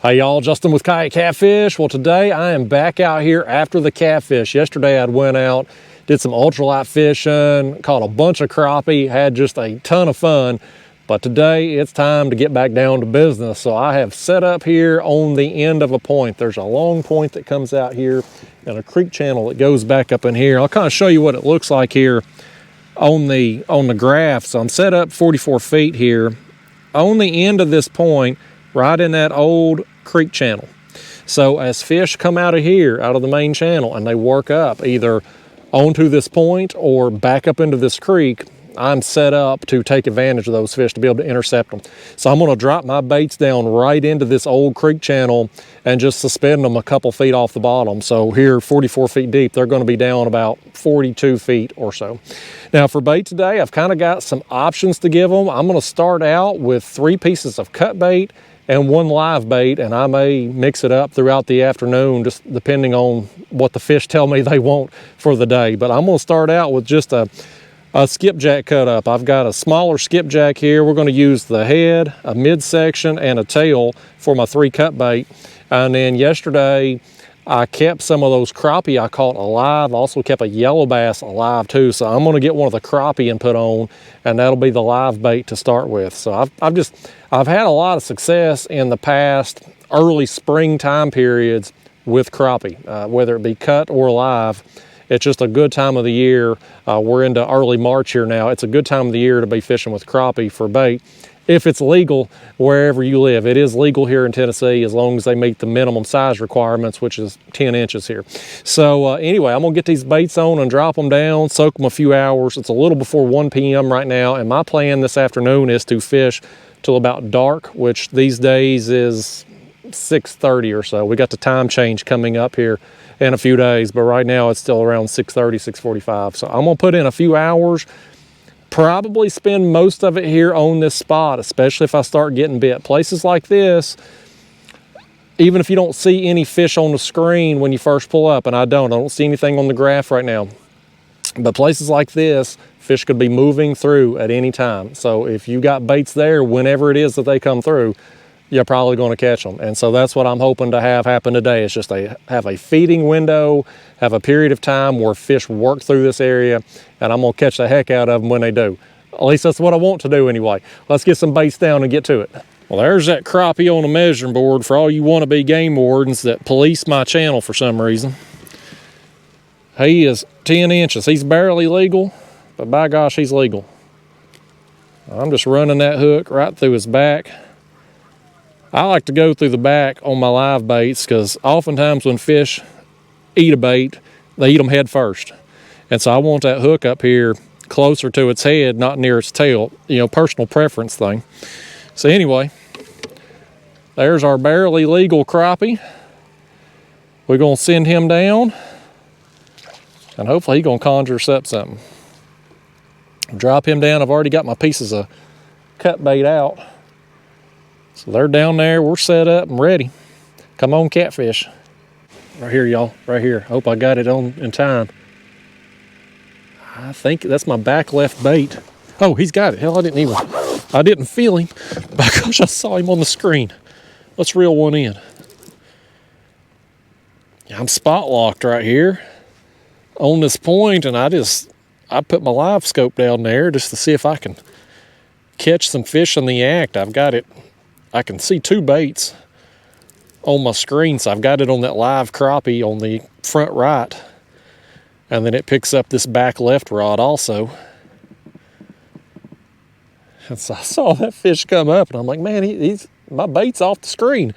Hey y'all, Justin with Kayak Catfish. Well, today I am back out here after the catfish. Yesterday I went out, did some ultralight fishing, caught a bunch of crappie, had just a ton of fun. But today it's time to get back down to business. So I have set up here on the end of a point. There's a long point that comes out here and a creek channel that goes back up in here. I'll kind of show you what it looks like here on the graph. So I'm set up 44 feet here on the end of this point, right in that old creek channel. So as fish come out of here, out of the main channel, and they work up either onto this point or back up into this creek, I'm set up to take advantage of those fish to be able to intercept them. So I'm going to drop my baits down right into this old creek channel and just suspend them a couple feet off the bottom. So here, 44 feet deep, they're going to be down about 42 feet or so. Now for bait today, I've kind of got some options to give them. I'm going to start out with 3 pieces of cut bait and 1 live bait, and I may mix it up throughout the afternoon, just depending on what the fish tell me they want for the day. But I'm going to start out with just a skipjack cut up. I've got a smaller skipjack here. We're going to use the head, a midsection, and a tail for my 3 cut bait. And then yesterday, I kept some of those crappie I caught alive. I also kept a yellow bass alive too. So I'm going to get one of the crappie and put on, and that'll be the live bait to start with. So I've had a lot of success in the past early spring time periods with crappie, whether it be cut or live. It's just a good time of the year. We're into early March here now. It's a good time of the year to be fishing with crappie for bait, if it's legal wherever you live. It is legal here in Tennessee as long as they meet the minimum size requirements, which is 10 inches here. So anyway, I'm gonna get these baits on and drop them down, soak them a few hours. It's a little before 1 p.m. right now, and my plan this afternoon is to fish till about dark, which these days is 6:30 or so. We got the time change coming up here in a few days, but right now it's still around 6:30, 6:45. So I'm gonna put in a few hours, probably spend most of it here on this spot, especially if I start getting bit. Places like this, even if you don't see any fish on the screen when you first pull up, and I don't see anything on the graph right now, but places like this, fish could be moving through at any time. So if you got baits there, whenever it is that they come through, you're probably going to catch them. And so that's what I'm hoping to have happen today, is just have a feeding window, have a period of time where fish work through this area, and I'm going to catch the heck out of them when they do. At least that's what I want to do anyway. Let's get some baits down and get to it. Well, there's that crappie on the measuring board for all you wannabe game wardens that police my channel for some reason. He is 10 inches. He's barely legal, but by gosh, he's legal. I'm just running that hook right through his back. I like to go through the back on my live baits because oftentimes when fish eat a bait, they eat them head first. And so I want that hook up here closer to its head, not near its tail, you know, personal preference thing. So anyway, there's our barely legal crappie. We're going to send him down, and hopefully he's going to conjure us up something. Drop him down. I've already got my pieces of cut bait out. So they're down there, we're set up and ready. Come on, catfish. Right here, y'all, right here. Hope I got it on in time. I think that's my back left bait. Oh, he's got it. Hell, I didn't feel him. By gosh, I saw him on the screen. Let's reel one in. Yeah, I'm spot locked right here on this point, and I put my live scope down there just to see if I can catch some fish in the act. I've got it. I can see 2 baits on my screen, so I've got it on that live crappie on the front right, and then it picks up this back left rod also. And so I saw that fish come up, and I'm like, man, my bait's off the screen.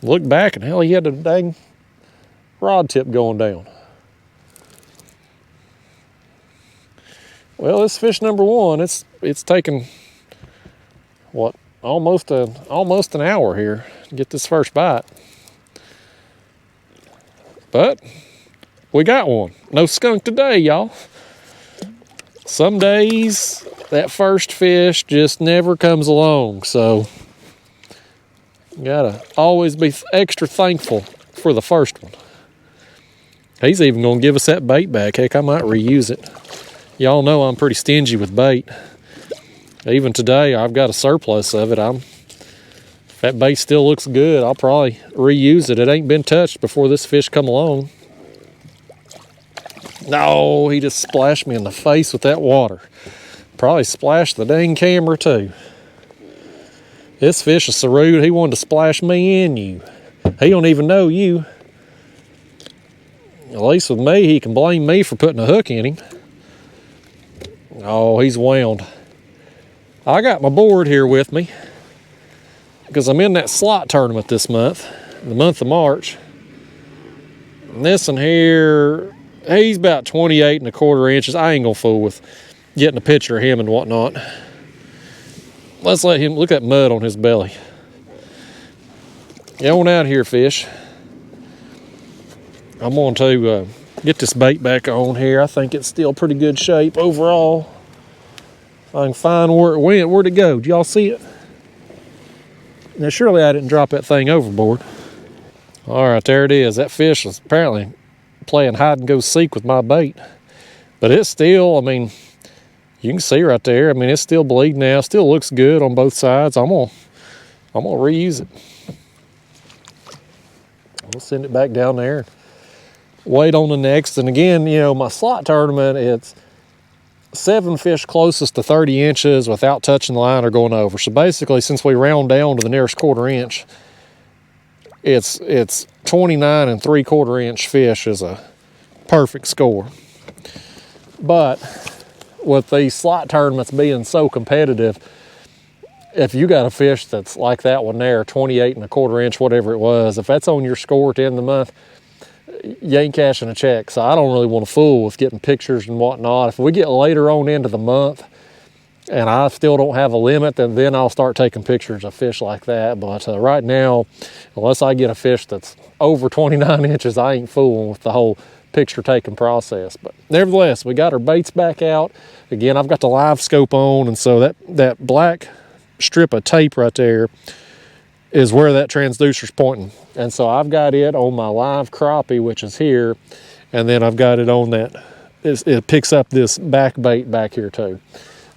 Look back, and hell, he had a dang rod tip going down. Well, this fish number 1, it's taken what? Almost an hour here to get this first bite. But we got one. No skunk today, y'all. Some days that first fish just never comes along, so you gotta always be extra thankful for the first one. He's even gonna give us that bait back. Heck, I might reuse it. Y'all know I'm pretty stingy with bait. Even today, I've got a surplus of it. I'm That bait still looks good. I'll probably reuse it. It ain't been touched before this fish come along. No, he just splashed me in the face with that water. Probably splashed the dang camera too. This fish is so rude, he wanted to splash me and you. He don't even know you. At least with me, he can blame me for putting a hook in him. Oh, he's wound. I got my board here with me because I'm in that slot tournament this month, the month of March. And this one here, he's about 28¼ inches. I ain't gonna fool with getting a picture of him and whatnot. Let's let him look at that mud on his belly. Get on out here, fish. I'm going to get this bait back on here. I think it's still pretty good shape overall. If I can find where it went. Where'd it go? Did y'all see it? Now, surely I didn't drop that thing overboard. All right, there it is. That fish was apparently playing hide and go seek with my bait. But it's still, I mean, you can see right there. I mean, it's still bleeding now. Still looks good on both sides. I'm gonna reuse it. We'll send it back down there. Wait on the next. And again, you know, my slot tournament, it's 7 fish closest to 30 inches without touching the line or going over. So basically, since we round down to the nearest 1/4 inch, it's 29¾ inch fish is a perfect score. But with these slot tournaments being so competitive, if you got a fish that's like that one there, 28¼ inch, whatever it was, if that's on your score at the end of the month, you ain't cashing a check. So I don't really want to fool with getting pictures and whatnot. If we get later on into the month and I still don't have a limit, then I'll start taking pictures of fish like that. But right now, unless I get a fish that's over 29 inches, I ain't fooling with the whole picture taking process. But nevertheless, we got our baits back out. Again, I've got the live scope on, and so that black strip of tape right there is where that transducer's pointing. And so I've got it on my live crappie, which is here, and then I've got it on that, it picks up this back bait back here too.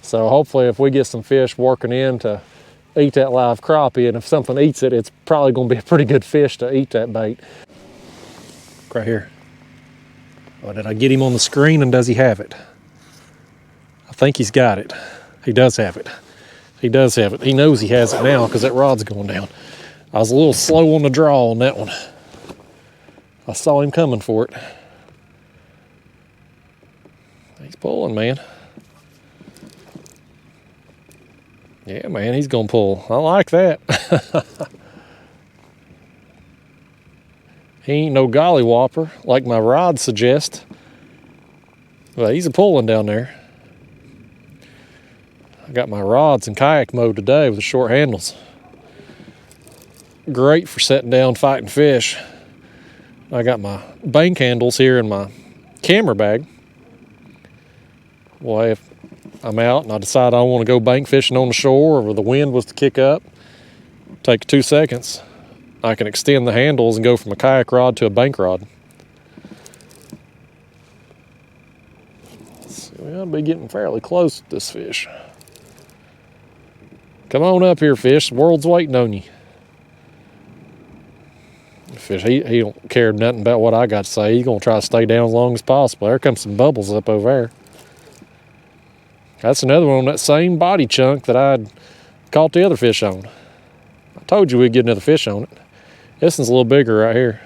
So hopefully if we get some fish working in to eat that live crappie, and if something eats it, it's probably gonna be a pretty good fish to eat that bait. Right here. Oh, did I get him on the screen, and does he have it? I think he's got it. He does have it. He does have it. He knows he has it now because that rod's going down. I was a little slow on the draw on that one. I saw him coming for it. He's pulling, man. Yeah, man, he's gonna pull. I like that. He ain't no golly whopper like my rod suggests. But he's a pulling down there. I got my rods in kayak mode today with the short handles. Great for setting down fighting fish. I got my bank handles here in my camera bag. Well, if I'm out and I decide I want to go bank fishing on the shore, or the wind was to kick up, take 2 seconds. I can extend the handles and go from a kayak rod to a bank rod. We ought to be getting fairly close to this fish. Come on up here, fish. The world's waiting on you. The fish, he don't care nothing about what I got to say. He's going to try to stay down as long as possible. There comes some bubbles up over there. That's another one on that same body chunk that I'd caught the other fish on. I told you we'd get another fish on it. This one's a little bigger right here.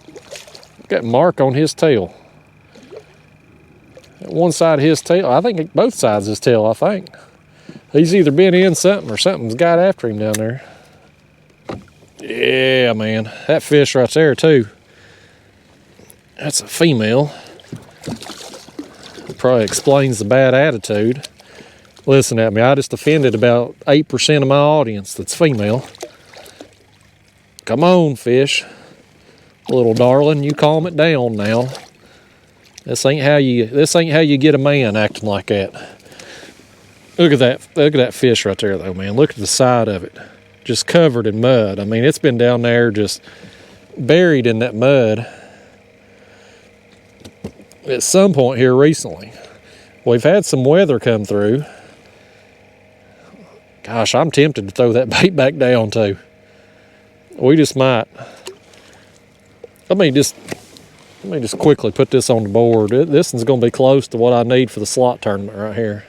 Look at that mark on his tail. One side of his tail, I think both sides of his tail, I think. He's either been in something or something's got after him down there. Yeah, man, that fish right there too. That's a female. Probably explains the bad attitude. Listen at me, I just offended about 8% of my audience that's female. Come on, fish. Little darling, you calm it down now. This ain't how you get a man acting like that. Look at that fish right there though, man. Look at the side of it. Just covered in mud. I mean, it's been down there just buried in that mud at some point here recently. We've had some weather come through. Gosh, I'm tempted to throw that bait back down too. We just might. Let me just quickly put this on the board. This one's going to be close to what I need for the slot tournament right here.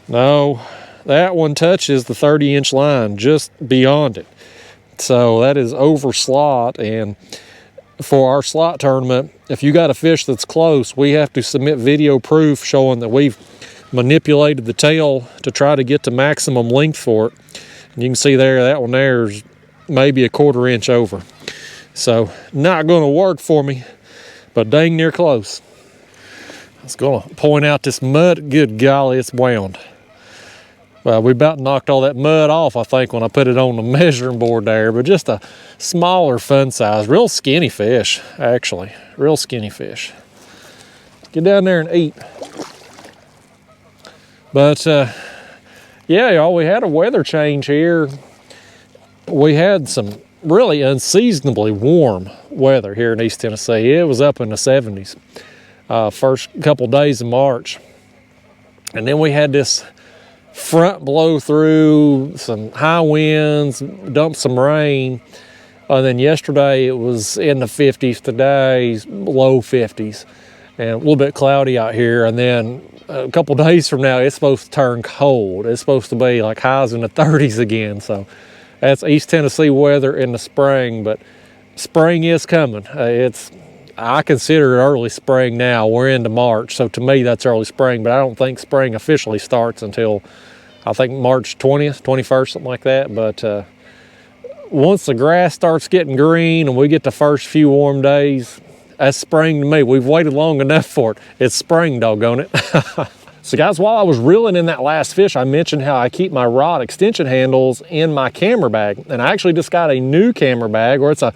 No, that one touches the 30-inch line, just beyond it. So that is over slot, and for our slot tournament, if you got a fish that's close, we have to submit video proof showing that we've manipulated the tail to try to get to maximum length for it. And you can see there, that one there is maybe a 1/4 inch over. So not going to work for me, but dang near close. I was going to point out this mud. Good golly, it's wound. Well, we about knocked all that mud off, I think, when I put it on the measuring board there, but just a smaller fun size. Real skinny fish, actually. Real skinny fish. Get down there and eat. But, yeah, y'all, we had a weather change here. We had some really unseasonably warm weather here in East Tennessee. It was up in the 70s first couple days of March. And then we had this front blow through, some high winds, dumped some rain. And then yesterday it was in the 50s, today low 50s, and a little bit cloudy out here. And then a couple days from now it's supposed to turn cold. It's supposed to be like highs in the 30s again. So that's East Tennessee weather in the spring, but spring is coming. I consider it early spring now. We're into March, so to me that's early spring, but I don't think spring officially starts until, I think, March 20th, 21st, something like that. But once the grass starts getting green and we get the first few warm days, that's spring to me. We've waited long enough for it. It's spring, doggone it. So guys, while I was reeling in that last fish, I mentioned how I keep my rod extension handles in my camera bag. And I actually just got a new camera bag, or it's a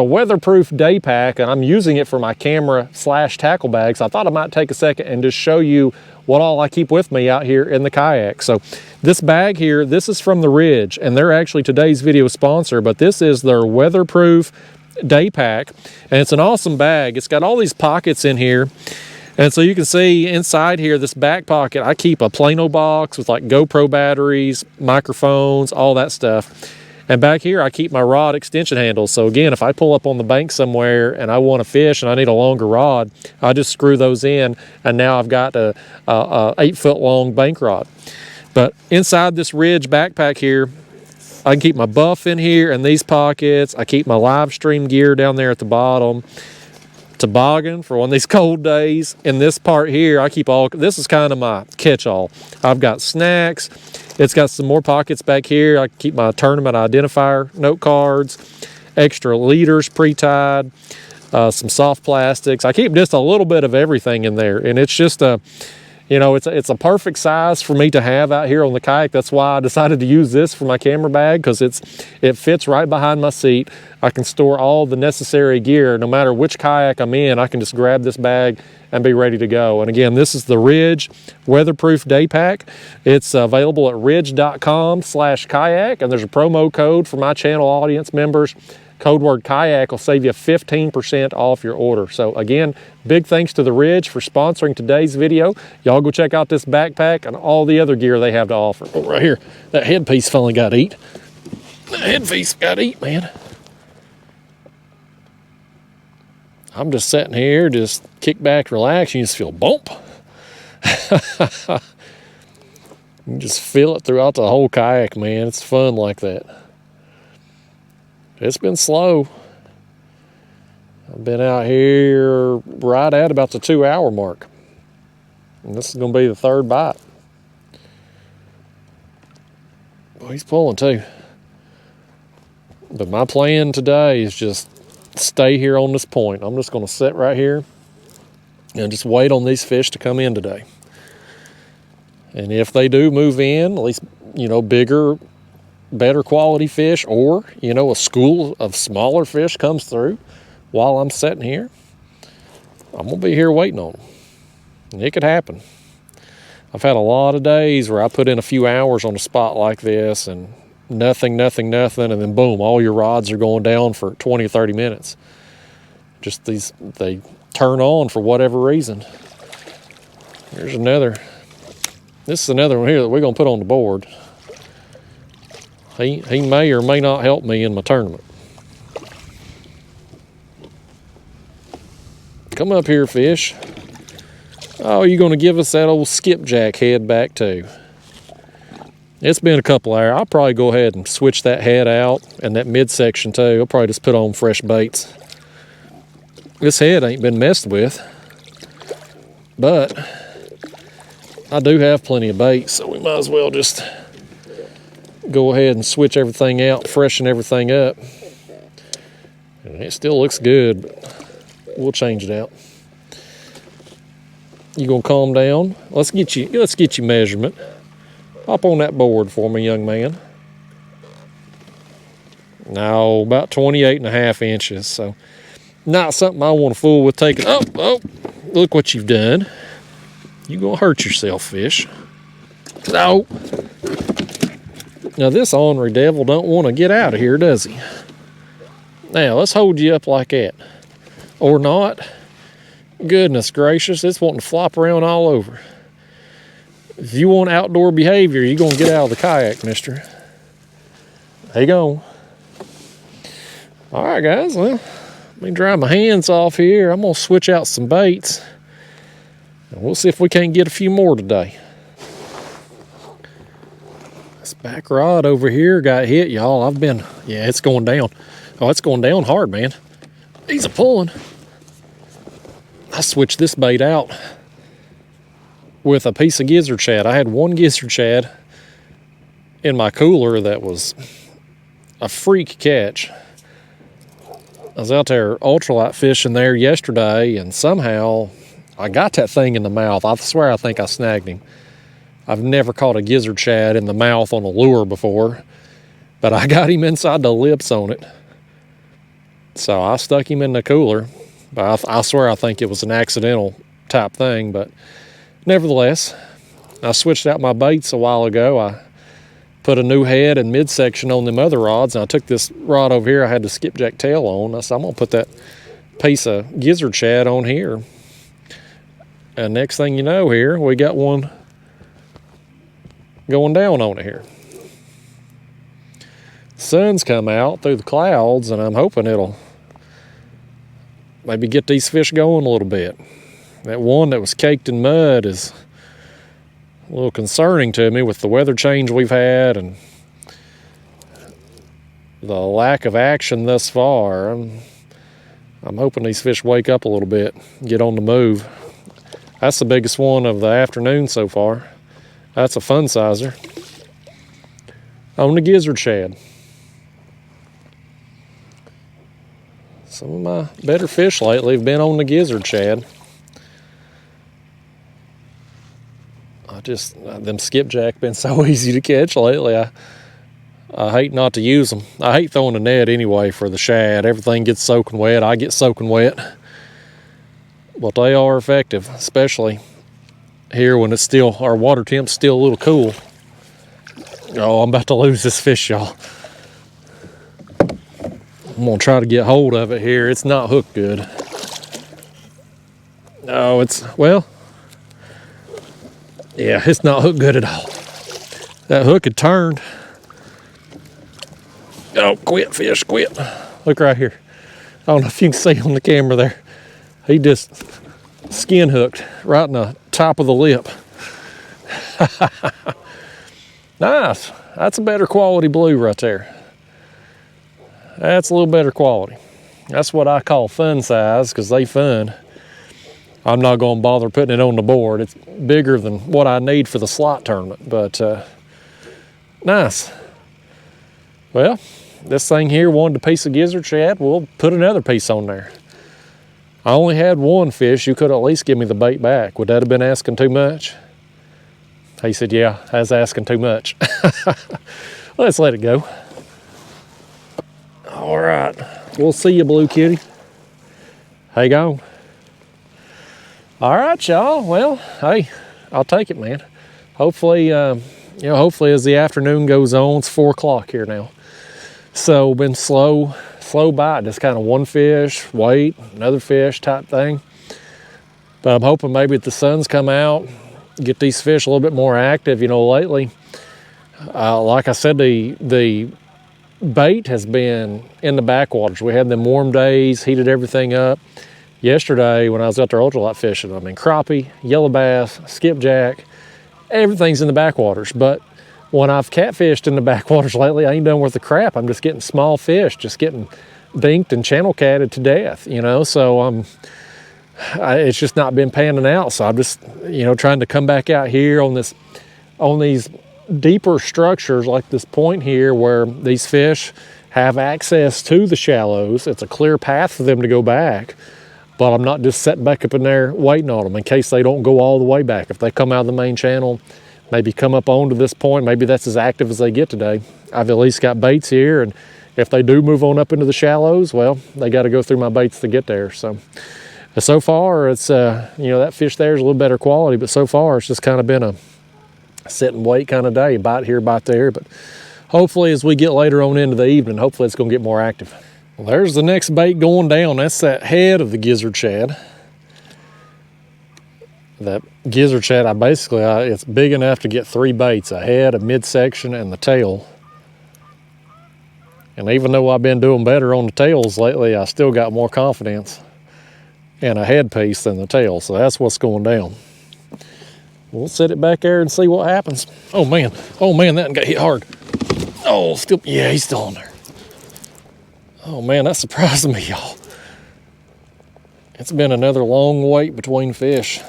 weatherproof day pack, and I'm using it for my camera / tackle bag. So I thought I might take a second and just show you what all I keep with me out here in the kayak. So this bag here, this is from the Ridge, and they're actually today's video sponsor, but this is their weatherproof day pack, and it's an awesome bag. It's got all these pockets in here. And so you can see inside here, this back pocket, I keep a Plano box with like GoPro batteries, microphones, all that stuff. And back here, I keep my rod extension handles. So again, if I pull up on the bank somewhere and I want to fish and I need a longer rod, I just screw those in, and now I've got a 8-foot long bank rod. But inside this Ridge backpack here, I can keep my buff in here and these pockets. I keep my live stream gear down there at the bottom. Toboggan for one of these cold days. In this part here, I keep all, this is kind of my catch-all. I've got snacks. It's got some more pockets back here. I keep my tournament identifier note cards, extra leaders pre-tied, some soft plastics. I keep just a little bit of everything in there, and it's just a, you know, it's a perfect size for me to have out here on the kayak. That's why I decided to use this for my camera bag, because it fits right behind my seat. I can store all the necessary gear. No matter which kayak I'm in, I can just grab this bag and be ready to go. And again, this is the Ridge Weatherproof Day Pack. It's available at ridge.com/kayak, and there's a promo code for my channel audience members. Code word kayak will save you 15% off your order. So again, big thanks to the Ridge for sponsoring today's video. Y'all go check out this backpack and all the other gear they have to offer. Oh, right here, that headpiece finally got to eat. That headpiece got to eat, man. I'm just sitting here, just kick back, relax. You just feel bump. You just feel it throughout the whole kayak, man. It's fun like that. It's been slow. I've been out here right at about the 2-hour mark. And this is going to be the third bite. Well, he's pulling too. But my plan today is just stay here on this point. I'm just going to sit right here and just wait on these fish to come in today. And if they do move in, at least, you know, bigger, better quality fish, or, you know, a school of smaller fish comes through while I'm sitting here, I'm going to be here waiting on them. And it could happen. I've had a lot of days where I put in a few hours on a spot like this and nothing, and then boom, all your rods are going down for 20 or 30 minutes. Just they turn on for whatever reason. Here's another. This is another one here that we're gonna put on the board. He may or may not help me in my tournament. Come up here, fish. Oh, you're gonna give us that old skipjack head back too. It's been a couple hours. I'll probably go ahead and switch that head out and that midsection too. I'll probably just put on fresh baits. This head ain't been messed with, but I do have plenty of bait, so we might as well just go ahead and switch everything out, freshen everything up. And it still looks good, but we'll change it out. You gonna calm down? Let's get you measurement. Hop on that board for me, young man. No, about 28.5 inches, so not something I want to fool with taking. Oh, look what you've done. You gonna hurt yourself, fish. No. Now this ornery devil don't want to get out of here, does he? Now let's hold you up like that. Or not. Goodness gracious, it's wanting to flop around all over. If you want outdoor behavior, you're gonna get out of the kayak, mister. There you go. All right, guys, well, let me dry my hands off here. I'm gonna switch out some baits. And we'll see if we can't get a few more today. This back rod over here got hit, y'all. Yeah, it's going down. Oh, it's going down hard, man. He's a-pulling. I switched this bait out with a piece of gizzard shad. I had one gizzard shad in my cooler that was a freak catch. I was out there ultralight fishing there yesterday, and somehow I got that thing in the mouth. I swear I think I snagged him. I've never caught a gizzard shad in the mouth on a lure before, but I got him inside the lips on it. So I stuck him in the cooler. But I swear I think it was an accidental type thing, but nevertheless, I switched out my baits a while ago. I put a new head and midsection on them other rods, and I took this rod over here I had the skipjack tail on. I said, I'm gonna put that piece of gizzard shad on here. And next thing you know here, we got one going down on it here. Sun's come out through the clouds, and I'm hoping it'll maybe get these fish going a little bit. That one that was caked in mud is a little concerning to me with the weather change we've had and the lack of action thus far. I'm hoping these fish wake up a little bit, get on the move. That's the biggest one of the afternoon so far. That's a fun sizer on the gizzard shad. Some of my better fish lately have been on the gizzard shad. Them skipjack been so easy to catch lately. I hate not to use them. I hate throwing a net anyway for the shad. Everything gets soaking wet. I get soaking wet. But they are effective, especially here when it's still, our water temp's still a little cool. Oh, I'm about to lose this fish, y'all. I'm gonna try to get hold of it here. It's not hooked good. No, well, yeah, it's not hooked good at all. That hook had turned. Oh, quit, fish, quit. Look right here. I don't know if you can see on the camera there. He just skin hooked right in the top of the lip. Nice. That's a better quality blue right there. That's a little better quality. That's what I call fun size, because they fun. I'm not going to bother putting it on the board. It's bigger than what I need for the slot tournament, but nice. Well, this thing here wanted a piece of gizzard shad. We'll put another piece on there. I only had one fish. You could at least give me the bait back. Would that have been asking too much? He said, yeah, that's asking too much. Let's let it go. All right, we'll see you, Blue Kitty. How you going? All right, y'all. Well, hey, I'll take it, man. Hopefully, hopefully as the afternoon goes on, it's 4 o'clock here now. So been slow bite, just kind of one fish, wait, another fish type thing. But I'm hoping maybe if the sun's come out, get these fish a little bit more active. You know, lately, like I said, the bait has been in the backwaters. We had them warm days, heated everything up. Yesterday, when I was out there ultralight fishing, I mean, crappie, yellow bass, skipjack, everything's in the backwaters. But when I've catfished in the backwaters lately, I ain't done worth the crap. I'm just getting small fish, just getting dinked and channel catted to death, you know. So it's just not been panning out. So I'm just, you know, trying to come back out here on these deeper structures like this point here where these fish have access to the shallows. It's a clear path for them to go back, but I'm not just sitting back up in there waiting on them in case they don't go all the way back. If they come out of the main channel, maybe come up onto this point, maybe that's as active as they get today. I've at least got baits here, and if they do move on up into the shallows, well, they got to go through my baits to get there. So far it's, you know, that fish there is a little better quality, but so far it's just kind of been a sit and wait kind of day, bite here, bite there. But hopefully as we get later on into the evening, hopefully it's going to get more active. Well, there's the next bait going down. That's that head of the gizzard shad. That gizzard shad, it's big enough to get 3 baits, a head, a midsection, and the tail. And even though I've been doing better on the tails lately, I still got more confidence in a head piece than the tail. So that's what's going down. We'll set it back there and see what happens. Oh man, that got hit hard. Oh, yeah, he's still on there. Oh man, that surprised me, y'all. It's been another long wait between fish.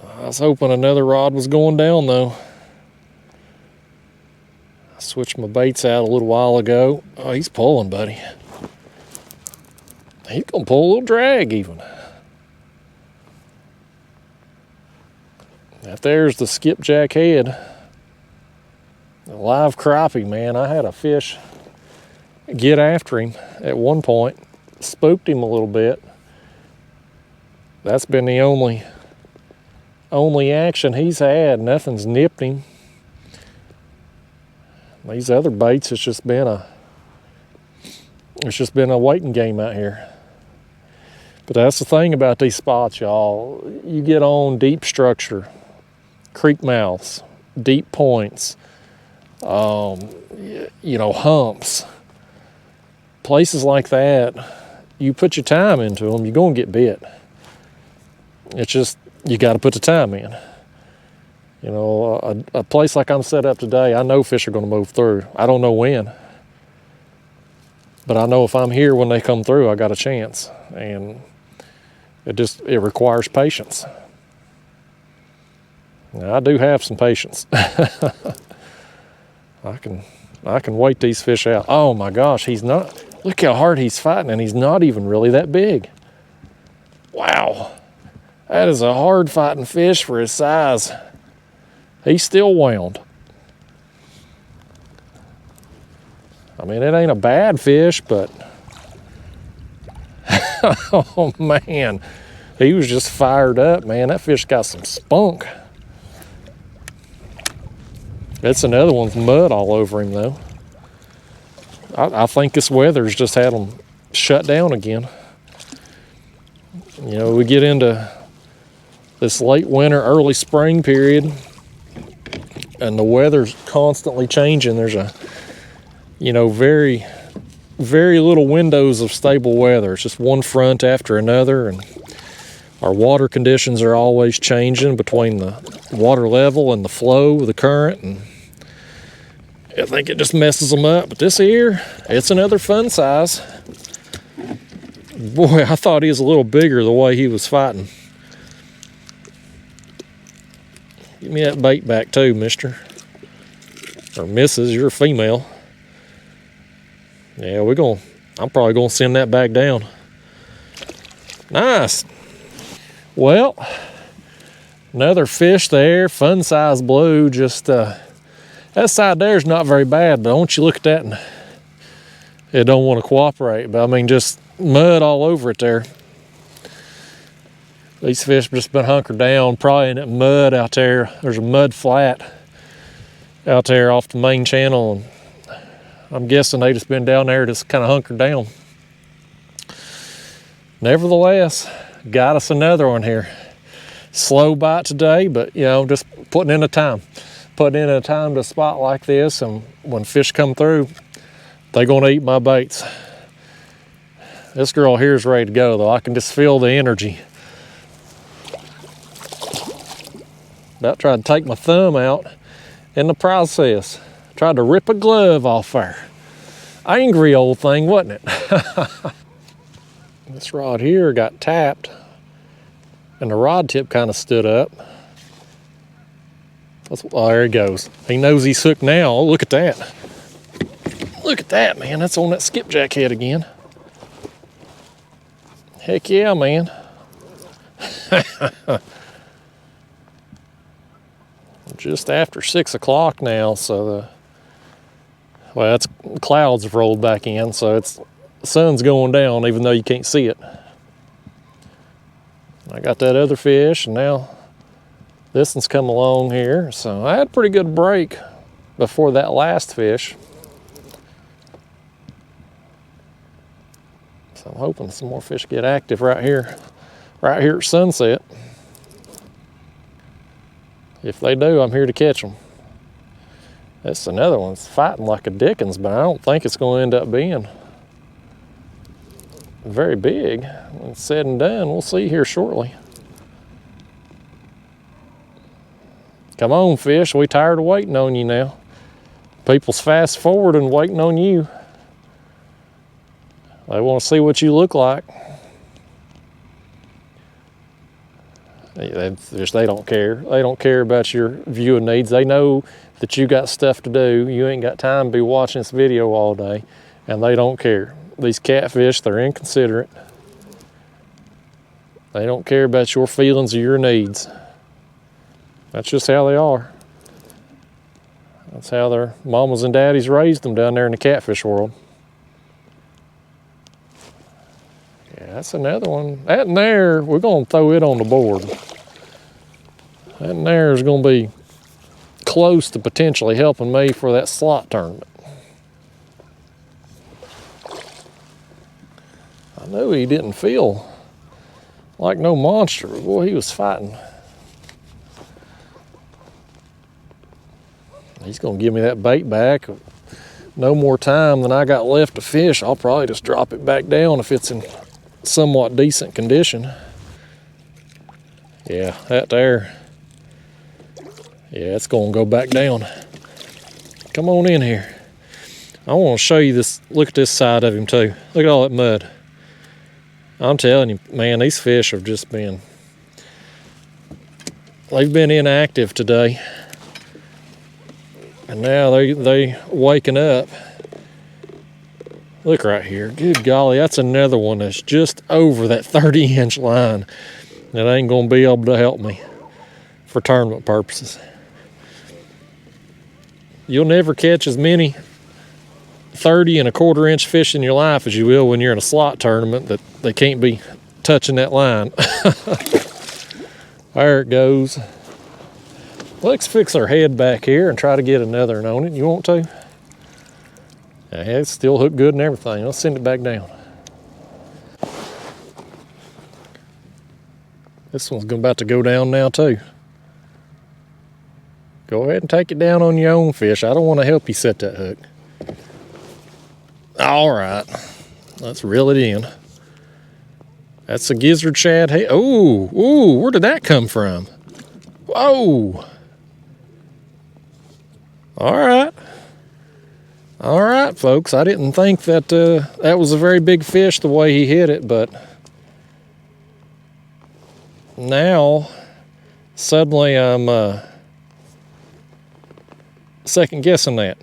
I was hoping another rod was going down though. I switched my baits out a little while ago. Oh, he's pulling, buddy. He's gonna pull a little drag even. That there's the skipjack head. A live crappie, man. I had a fish get after him at one point, spooked him a little bit. That's been the only action he's had. Nothing's nipped him. These other baits, it's just been a waiting game out here. But that's the thing about these spots, y'all. You get on deep structure, creek mouths, deep points, you know, humps, places like that. You put your time into them, you're gonna get bit. It's just, you got to put the time in. You know, a place like I'm set up today, I know fish are going to move through. I don't know when, but I know if I'm here when they come through, I got a chance. And it requires patience. Now, I do have some patience. I can wait these fish out. Oh my gosh, look how hard he's fighting, and he's not even really that big. Wow. That is a hard fighting fish for his size. He's still wound. I mean, it ain't a bad fish, but oh man, he was just fired up, man. That fish got some spunk. That's another one with mud all over him though. I think this weather's just had him shut down again. You know, we get into this late winter, early spring period, and the weather's constantly changing. There's very, very little windows of stable weather. It's just one front after another, and our water conditions are always changing between the water level and the flow of the current, and I think it just messes them up. But this here, it's another fun size. Boy, I thought he was a little bigger the way he was fighting. Give me that bait back too, mister. Or missus, you're a female. Yeah, I'm probably gonna send that back down. Nice. Well, another fish there, fun size blue. Just that side there is not very bad, but don't you look at that and it don't want to cooperate. But I mean, just mud all over it there. These fish have just been hunkered down, probably in that mud out there. There's a mud flat out there off the main channel, and I'm guessing they just been down there just kind of hunkered down. Nevertheless, got us another one here. Slow bite today, but you know, just putting in a time to a spot like this, and when fish come through, they're gonna eat my baits. This girl here is ready to go though. I can just feel the energy. About tried to take my thumb out in the process. Tried to rip a glove off her. Angry old thing, wasn't it? This rod here got tapped and the rod tip kind of stood up. Oh, there he goes. He knows he's hooked now. Oh, look at that. Look at that, man. That's on that skipjack head again. Heck yeah, man. Just after 6 o'clock now, so that's clouds have rolled back in, so the sun's going down even though you can't see it. I got that other fish, and now this one's come along here. So I had a pretty good break before that last fish. So I'm hoping some more fish get active right here at sunset. If they do, I'm here to catch them. That's another one. It's fighting like a Dickens, but I don't think it's going to end up being very big. When it's said and done, we'll see here shortly. Come on, fish. We tired of waiting on you now. People's fast forwarding waiting on you. They want to see what you look like. They don't care. They don't care about your viewing needs. They know that you got stuff to do. You ain't got time to be watching this video all day, and they don't care. These catfish, they're inconsiderate. They don't care about your feelings or your needs. That's just how they are. That's how their mamas and daddies raised them down there in the catfish world. Yeah, that's another one. That in there, we're going to throw it on the board. That in there is going to be close to potentially helping me for that slot tournament. I knew he didn't feel like no monster, but boy, he was fighting. He's going to give me that bait back. No more time than I got left to fish. I'll probably just drop it back down if it's in somewhat decent condition. Yeah, that there. Yeah, it's going to go back down. Come on in here. I want to show you this. Look at this side of him too. Look at all that mud. I'm telling you, man, these fish have just been, they've been inactive today. And now they waking up. Look right here. Good golly, that's another one that's just over that 30-inch line. That ain't gonna be able to help me for tournament purposes. You'll never catch as many 30 and a quarter inch fish in your life as you will when you're in a slot tournament that they can't be touching that line. There it goes. Let's fix our head back here and try to get another one on it. You want to? Yeah, it's still hooked good and everything. Let's send it back down. This one's about to go down now too. Go ahead and take it down on your own fish. I don't want to help you set that hook. All right, let's reel it in. That's a gizzard shad. Hey, ooh, where did that come from? Whoa. All right, folks. I didn't think that that was a very big fish the way he hit it, but now suddenly I'm second guessing that.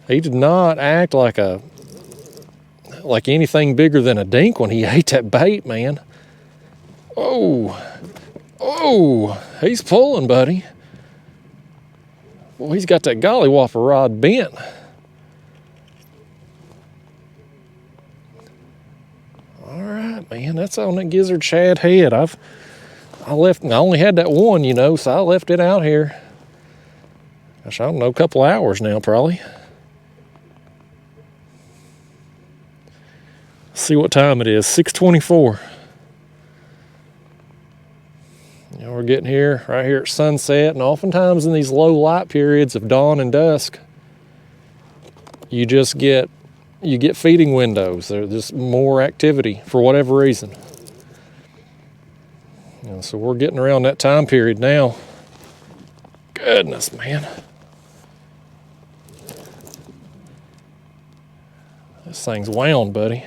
He did not act like anything bigger than a dink when he ate that bait, man. Oh, he's pulling, buddy. Well, he's got that gollywhopper rod bent. All right, man, that's on that gizzard shad head. I only had that one, you know, so I left it out here. Gosh, I don't know, a couple hours now, probably. See what time it is, 6:24. And we're getting here, right here at sunset, and oftentimes in these low light periods of dawn and dusk, you get feeding windows. There's just more activity for whatever reason. And so we're getting around that time period now. Goodness, man. This thing's wound, buddy.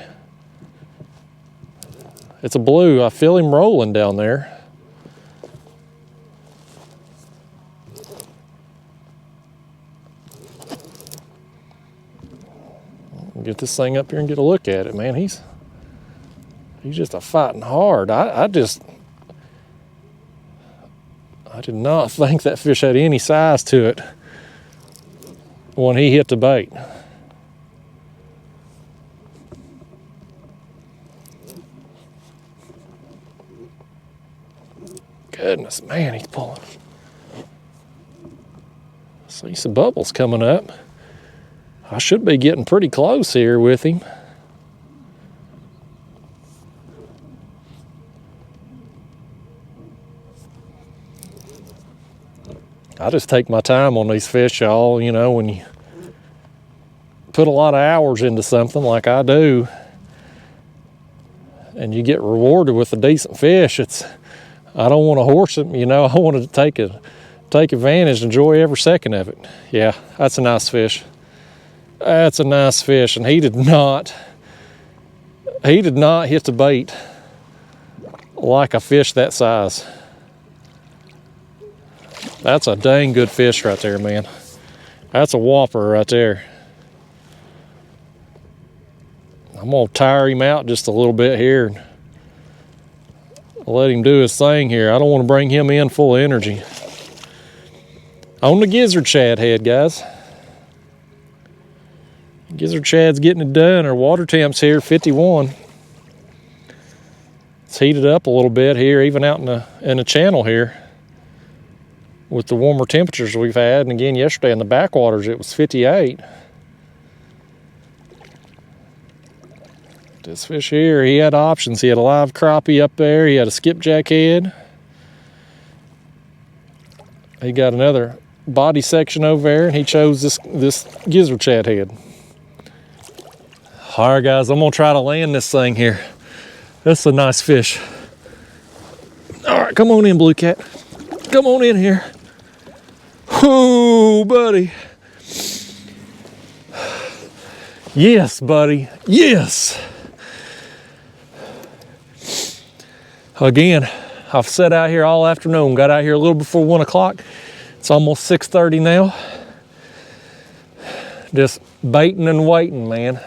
It's a blue. I feel him rolling down there. Get this thing up here and get a look at it, man. He's just a fighting hard. I did not think that fish had any size to it when he hit the bait. Goodness, man, he's pulling. See some bubbles coming up. I should be getting pretty close here with him. I just take my time on these fish, y'all. You know, when you put a lot of hours into something like I do, and you get rewarded with a decent fish, I don't want to horse him, you know. I want to take advantage, enjoy every second of it. Yeah, that's a nice fish. That's a nice fish, and he did not hit the bait like a fish that size. That's a dang good fish right there, man. That's a whopper right there. I'm gonna tire him out just a little bit here and let him do his thing here. I don't want to bring him in full of energy. On the gizzard shad head, guys. Gizzard shad's getting it done. Our water temp's here, 51. It's heated up a little bit here, even out in the channel here, with the warmer temperatures we've had. And again, yesterday in the backwaters, it was 58. This fish here, he had options. He had a live crappie up there. He had a skipjack head. He got another body section over there, and he chose this gizzard shad head. All right, guys, I'm gonna try to land this thing here. That's a nice fish. All right, come on in, Blue Cat. Come on in here. Oh, buddy. Yes, buddy, yes. Again, I've sat out here all afternoon. Got out here a little before 1 o'clock. It's almost 6:30 now. Just baiting and waiting, man.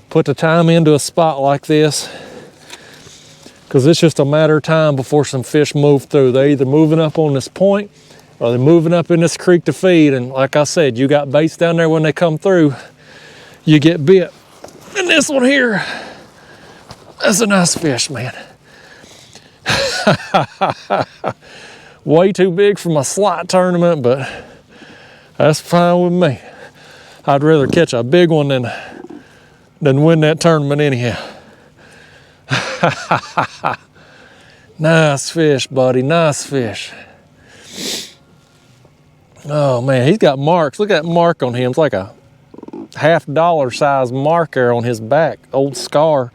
Put the time into a spot like this because it's just a matter of time before some fish move through. They're either moving up on this point or they're moving up in this creek to feed. And like I said, you got baits down there when they come through, you get bit. And this one here, that's a nice fish, man. Way too big for my slot tournament, but that's fine with me. I'd rather catch a big one than win that tournament anyhow. Nice fish, buddy, nice fish. Oh man, he's got marks. Look at that mark on him. It's like a $50 size mark there on his back, old scar.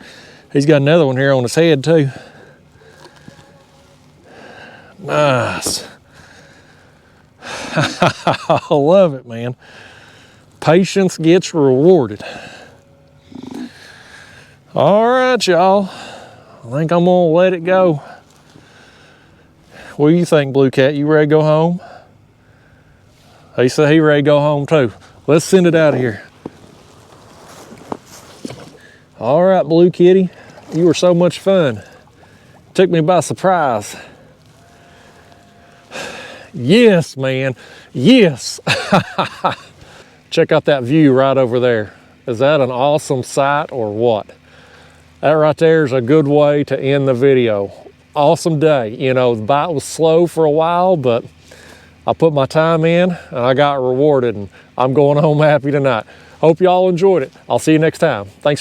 He's got another one here on his head too. Nice. I love it, man. Patience gets rewarded. All right, y'all. I think I'm gonna let it go. What do you think, Blue Cat? You ready to go home? He said he ready to go home too. Let's send it out of here. All right, Blue Kitty. You were so much fun. Took me by surprise. Yes, man, yes. Check out that view right over there. Is that an awesome sight or what? That right there is a good way to end the video. Awesome day. You know, the bite was slow for a while, but I put my time in and I got rewarded, and I'm going home happy tonight. Hope y'all enjoyed it. I'll see you next time. Thanks for